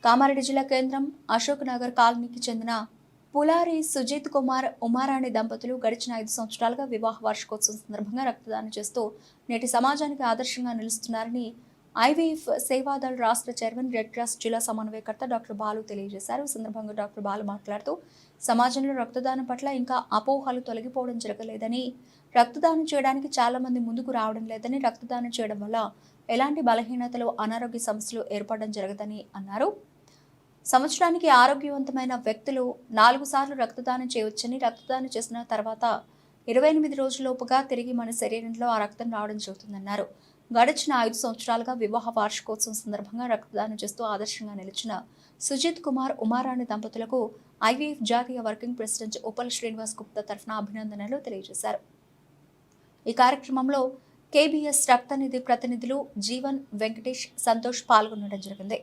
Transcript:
కామారెడ్డి జిల్లా కేంద్రం అశోక్ నగర్ కాలనీకి చెందిన పులారి సుజిత్ కుమార్ ఉమారాణి దంపతులు గడిచిన 5 సంవత్సరాలుగా వివాహ వార్షికోత్సవం సందర్భంగా రక్తదానం చేస్తూ నేటి సమాజానికి ఆదర్శంగా నిలుస్తున్నారని ఐవీఎఫ్ సేవాదళ్ రాష్ట్ర చైర్మన్ రెడ్ క్రాస్ జిల్లా సమన్వయకర్త డాక్టర్ బాలు తెలియజేశారు. ఈ సందర్భంగా డాక్టర్ బాలు మాట్లాడుతూ సమాజంలో రక్తదానం పట్ల ఇంకా అపోహలు తొలగిపోవడం జరగలేదని, రక్తదానం చేయడానికి చాలా మంది ముందుకు రావడం లేదని, రక్తదానం చేయడం వల్ల ఎలాంటి బలహీనతలు, అనారోగ్య సమస్యలు ఏర్పడడం జరగదని అన్నారు. సంవత్సరానికి ఆరోగ్యవంతమైన వ్యక్తులు 4 సార్లు రక్తదానం చేయవచ్చని, రక్తదానం చేసిన తర్వాత 28 రోజుల్లోపుగా తిరిగి మన శరీరంలో ఆ రక్తం రావడం జరుగుతుందన్నారు. గడిచిన 5 సంవత్సరాలుగా వివాహ వార్షికోత్సవం సందర్భంగా రక్తదానం చేస్తూ ఆదర్శంగా నిలిచిన సుజిత్ కుమార్ ఉమారాణి దంపతులకు ఐవీఎఫ్ జాతీయ వర్కింగ్ ప్రెసిడెంట్ ఉపల్ శ్రీనివాస్ గుప్తా తరఫున అభినందనలు తెలియజేశారు. ఈ కార్యక్రమంలో కేబీఎస్ రక్తనిధి ప్రతినిధులు జీవన్, వెంకటేష్, సంతోష్ పాల్గొనడం జరిగింది.